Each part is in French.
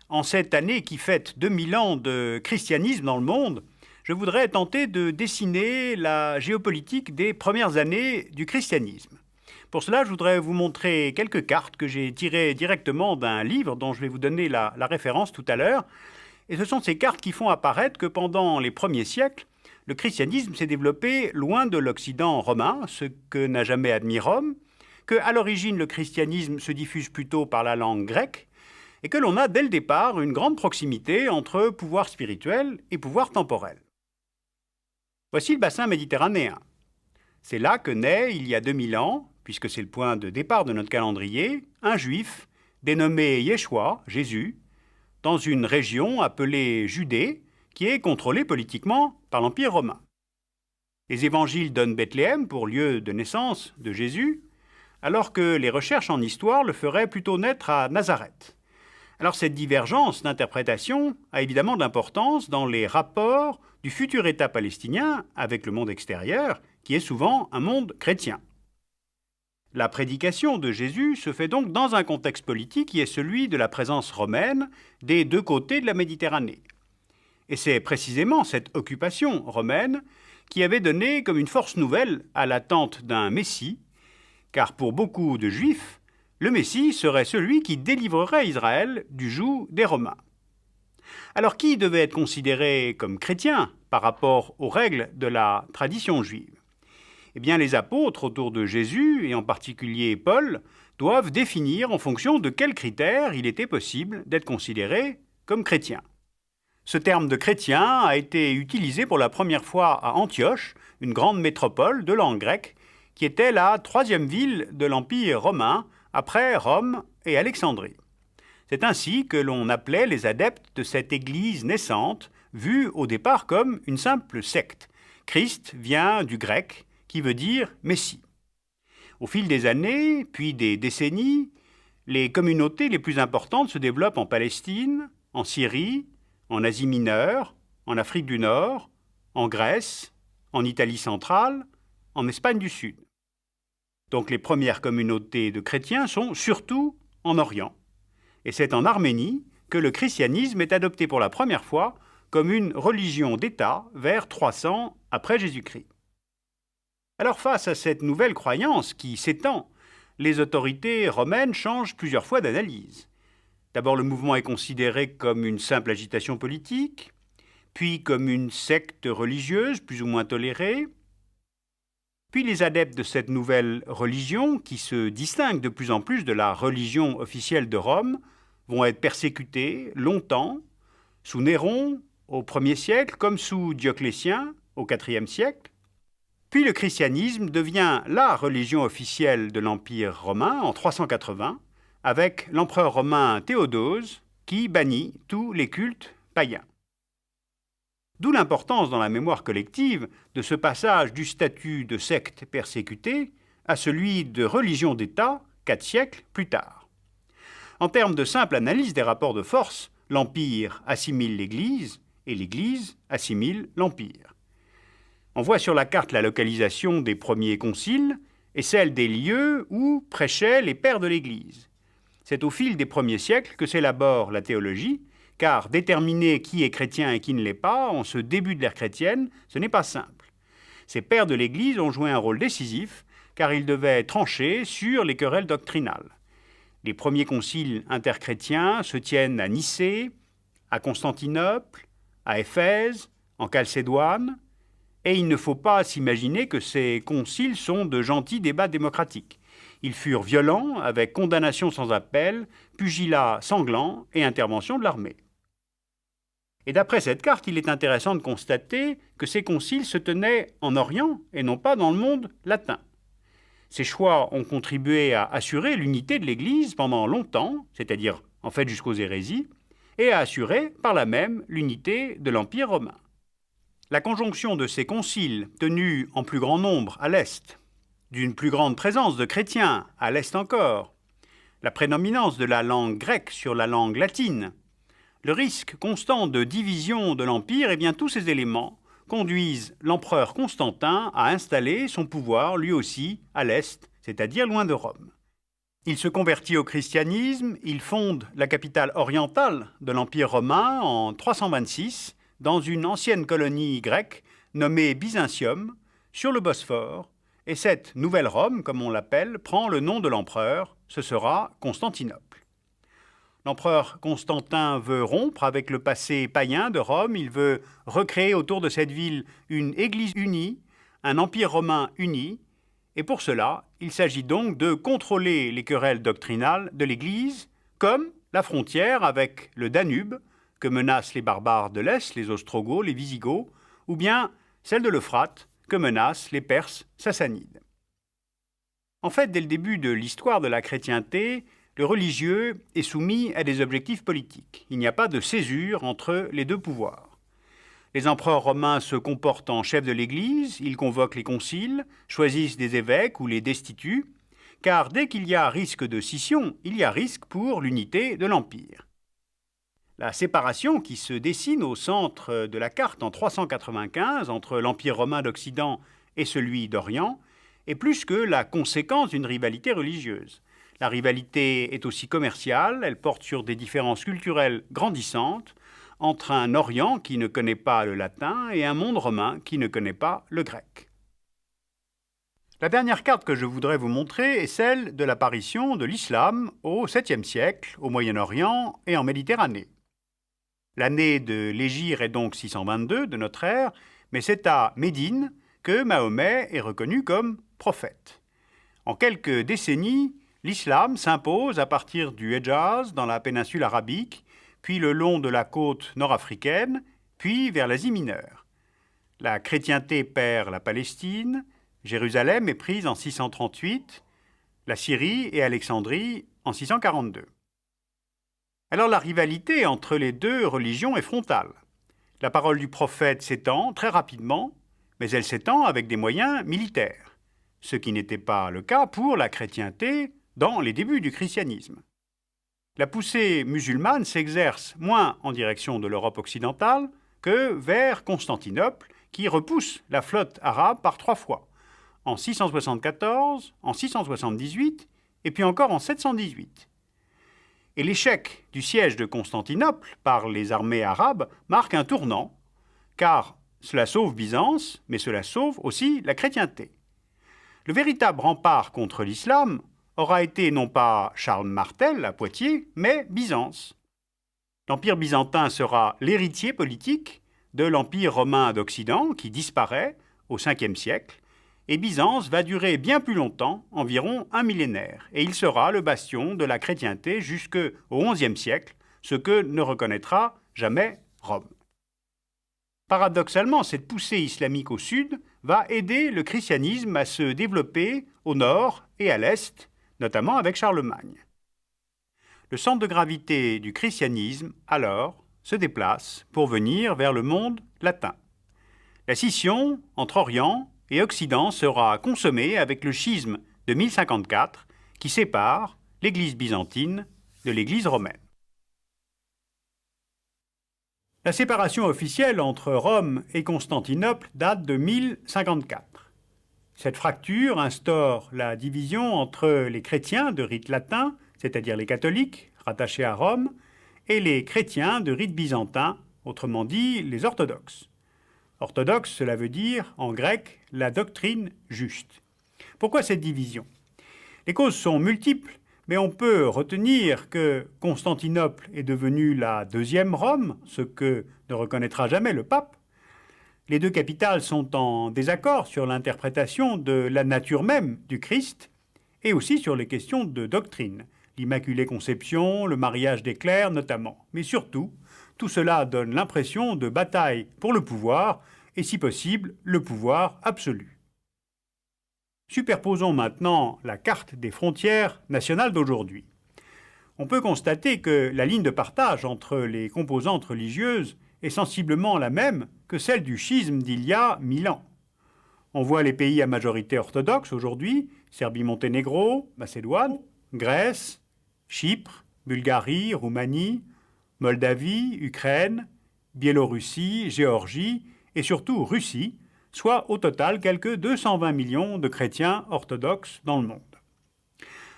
En cette année qui fête 2000 ans de christianisme dans le monde, je voudrais tenter de dessiner la géopolitique des premières années du christianisme. Pour cela, je voudrais vous montrer quelques cartes que j'ai tirées directement d'un livre dont je vais vous donner la référence tout à l'heure. Et ce sont ces cartes qui font apparaître que pendant les premiers siècles, le christianisme s'est développé loin de l'Occident romain, ce que n'a jamais admis Rome, qu'à l'origine le christianisme se diffuse plutôt par la langue grecque, et que l'on a dès le départ une grande proximité entre pouvoir spirituel et pouvoir temporel. Voici le bassin méditerranéen. C'est là que naît, il y a 2000 ans, puisque c'est le point de départ de notre calendrier, un juif dénommé Yeshua, Jésus, dans une région appelée Judée, qui est contrôlée politiquement par l'Empire romain. Les évangiles donnent Bethléem pour lieu de naissance de Jésus, alors que les recherches en histoire le feraient plutôt naître à Nazareth. Alors cette divergence d'interprétation a évidemment de l'importance dans les rapports du futur État palestinien avec le monde extérieur, qui est souvent un monde chrétien. La prédication de Jésus se fait donc dans un contexte politique qui est celui de la présence romaine des deux côtés de la Méditerranée. Et c'est précisément cette occupation romaine qui avait donné comme une force nouvelle à l'attente d'un Messie, car pour beaucoup de Juifs, le Messie serait celui qui délivrerait Israël du joug des Romains. Alors qui devait être considéré comme chrétien par rapport aux règles de la tradition juive ? Eh bien, les apôtres autour de Jésus, et en particulier Paul, doivent définir en fonction de quels critères il était possible d'être considéré comme chrétien. Ce terme de chrétien a été utilisé pour la première fois à Antioche, une grande métropole de langue grecque, qui était la troisième ville de l'Empire romain, après Rome et Alexandrie. C'est ainsi que l'on appelait les adeptes de cette église naissante, vue au départ comme une simple secte. Christ vient du grec, qui veut dire Messie. Au fil des années, puis des décennies, les communautés les plus importantes se développent en Palestine, en Syrie, en Asie mineure, en Afrique du Nord, en Grèce, en Italie centrale, en Espagne du Sud. Donc les premières communautés de chrétiens sont surtout en Orient. Et c'est en Arménie que le christianisme est adopté pour la première fois comme une religion d'État vers 300 après Jésus-Christ. Alors face à cette nouvelle croyance qui s'étend, les autorités romaines changent plusieurs fois d'analyse. D'abord, le mouvement est considéré comme une simple agitation politique, puis comme une secte religieuse plus ou moins tolérée. Puis les adeptes de cette nouvelle religion, qui se distingue de plus en plus de la religion officielle de Rome, vont être persécutés longtemps, sous Néron au 1er siècle, comme sous Dioclétien au 4e siècle. Puis le christianisme devient la religion officielle de l'Empire romain en 380, avec l'empereur romain Théodose, qui bannit tous les cultes païens. D'où l'importance dans la mémoire collective de ce passage du statut de secte persécutée à celui de religion d'État 4 siècles plus tard. En termes de simple analyse des rapports de force, l'Empire assimile l'Église et l'Église assimile l'Empire. On voit sur la carte la localisation des premiers conciles et celle des lieux où prêchaient les pères de l'Église. C'est au fil des premiers siècles que s'élabore la théologie, car déterminer qui est chrétien et qui ne l'est pas, en ce début de l'ère chrétienne, ce n'est pas simple. Ces pères de l'Église ont joué un rôle décisif, car ils devaient trancher sur les querelles doctrinales. Les premiers conciles interchrétiens se tiennent à Nicée, à Constantinople, à Éphèse, en Chalcédoine, et il ne faut pas s'imaginer que ces conciles sont de gentils débats démocratiques. Ils furent violents, avec condamnation sans appel, pugilat sanglant et intervention de l'armée. Et d'après cette carte, il est intéressant de constater que ces conciles se tenaient en Orient et non pas dans le monde latin. Ces choix ont contribué à assurer l'unité de l'Église pendant longtemps, c'est-à-dire en fait jusqu'aux hérésies, et à assurer par là même l'unité de l'Empire romain. La conjonction de ces conciles, tenus en plus grand nombre à l'Est, d'une plus grande présence de chrétiens à l'Est encore, la prédominance de la langue grecque sur la langue latine, le risque constant de division de l'Empire, et bien tous ces éléments conduisent l'empereur Constantin à installer son pouvoir lui aussi à l'est, c'est-à-dire loin de Rome. Il se convertit au christianisme, il fonde la capitale orientale de l'Empire romain en 326 dans une ancienne colonie grecque nommée Byzantium, sur le Bosphore, et cette nouvelle Rome, comme on l'appelle, prend le nom de l'empereur, ce sera Constantinople. L'empereur Constantin veut rompre avec le passé païen de Rome, il veut recréer autour de cette ville une église unie, un empire romain uni, et pour cela, il s'agit donc de contrôler les querelles doctrinales de l'Église, comme la frontière avec le Danube, que menacent les barbares de l'Est, les Ostrogoths, les Visigoths, ou bien celle de l'Euphrate, que menacent les Perses sassanides. En fait, dès le début de l'histoire de la chrétienté, le religieux est soumis à des objectifs politiques. Il n'y a pas de césure entre les deux pouvoirs. Les empereurs romains se comportent en chefs de l'Église, ils convoquent les conciles, choisissent des évêques ou les destituent, car dès qu'il y a risque de scission, il y a risque pour l'unité de l'Empire. La séparation qui se dessine au centre de la carte en 395 entre l'Empire romain d'Occident et celui d'Orient est plus que la conséquence d'une rivalité religieuse. La rivalité est aussi commerciale, elle porte sur des différences culturelles grandissantes, entre un Orient qui ne connaît pas le latin et un monde romain qui ne connaît pas le grec. La dernière carte que je voudrais vous montrer est celle de l'apparition de l'islam au 7e siècle, au Moyen-Orient et en Méditerranée. L'année de l'hégire est donc 622 de notre ère, mais c'est à Médine que Mahomet est reconnu comme prophète. En quelques décennies, l'islam s'impose à partir du Hedjaz dans la péninsule arabique, puis le long de la côte nord-africaine, puis vers l'Asie mineure. La chrétienté perd la Palestine, Jérusalem est prise en 638, la Syrie et Alexandrie en 642. Alors la rivalité entre les deux religions est frontale. La parole du prophète s'étend très rapidement, mais elle s'étend avec des moyens militaires, ce qui n'était pas le cas pour la chrétienté dans les débuts du christianisme. La poussée musulmane s'exerce moins en direction de l'Europe occidentale que vers Constantinople, qui repousse la flotte arabe par 3 fois, en 674, en 678 et puis encore en 718. Et l'échec du siège de Constantinople par les armées arabes marque un tournant, car cela sauve Byzance, mais cela sauve aussi la chrétienté. Le véritable rempart contre l'islam aura été non pas Charles Martel à Poitiers, mais Byzance. L'Empire byzantin sera l'héritier politique de l'Empire romain d'Occident, qui disparaît au 5e siècle, et Byzance va durer bien plus longtemps, environ un millénaire, et il sera le bastion de la chrétienté jusqu'au XIe siècle, ce que ne reconnaîtra jamais Rome. Paradoxalement, cette poussée islamique au sud va aider le christianisme à se développer au nord et à l'est, notamment avec Charlemagne. Le centre de gravité du christianisme, alors, se déplace pour venir vers le monde latin. La scission entre Orient et Occident sera consommée avec le schisme de 1054 qui sépare l'Église byzantine de l'Église romaine. La séparation officielle entre Rome et Constantinople date de 1054. Cette fracture instaure la division entre les chrétiens de rite latin, c'est-à-dire les catholiques, rattachés à Rome, et les chrétiens de rite byzantin, autrement dit les orthodoxes. Orthodoxe, cela veut dire, en grec, la doctrine juste. Pourquoi cette division? Les causes sont multiples, mais on peut retenir que Constantinople est devenue la deuxième Rome, ce que ne reconnaîtra jamais le pape. Les deux capitales sont en désaccord sur l'interprétation de la nature même du Christ et aussi sur les questions de doctrine, l'Immaculée Conception, le mariage des clercs notamment. Mais surtout, tout cela donne l'impression de bataille pour le pouvoir et, si possible, le pouvoir absolu. Superposons maintenant la carte des frontières nationales d'aujourd'hui. On peut constater que la ligne de partage entre les composantes religieuses est sensiblement la même que celle du schisme d'il y a 1000 ans. On voit les pays à majorité orthodoxe aujourd'hui, Serbie-Monténégro, Macédoine, Grèce, Chypre, Bulgarie, Roumanie, Moldavie, Ukraine, Biélorussie, Géorgie et surtout Russie, soit au total quelques 220 millions de chrétiens orthodoxes dans le monde.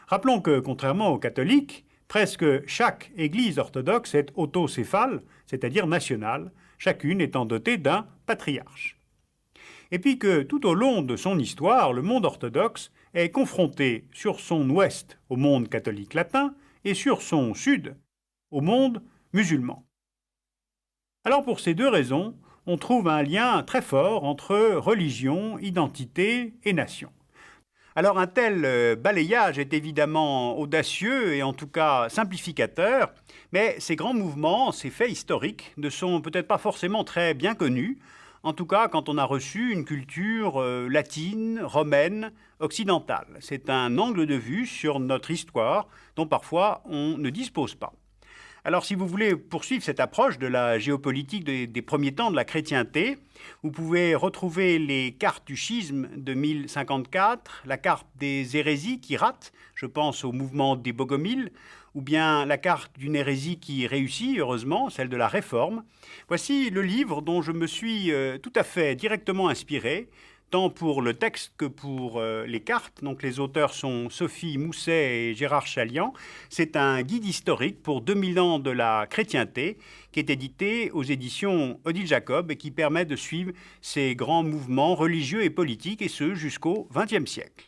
Rappelons que, contrairement aux catholiques, presque chaque église orthodoxe est autocéphale, c'est-à-dire nationale, chacune étant dotée d'un patriarche. Et puis que tout au long de son histoire, le monde orthodoxe est confronté sur son ouest au monde catholique latin et sur son sud au monde musulman. Alors pour ces deux raisons, on trouve un lien très fort entre religion, identité et nation. Alors un tel balayage est évidemment audacieux et en tout cas simplificateur, mais ces grands mouvements, ces faits historiques ne sont peut-être pas forcément très bien connus, en tout cas quand on a reçu une culture latine, romaine, occidentale. C'est un angle de vue sur notre histoire dont parfois on ne dispose pas. Alors si vous voulez poursuivre cette approche de la géopolitique des premiers temps de la chrétienté, vous pouvez retrouver les cartes du schisme de 1054, la carte des hérésies qui ratent, je pense au mouvement des Bogomiles, ou bien la carte d'une hérésie qui réussit, heureusement, celle de la Réforme. Voici le livre dont je me suis tout à fait directement inspiré, tant pour le texte que pour les cartes. Donc les auteurs sont Sophie Mousset et Gérard Chalian. C'est un guide historique pour 2000 ans de la chrétienté qui est édité aux éditions Odile Jacob et qui permet de suivre ces grands mouvements religieux et politiques, et ce jusqu'au XXe siècle.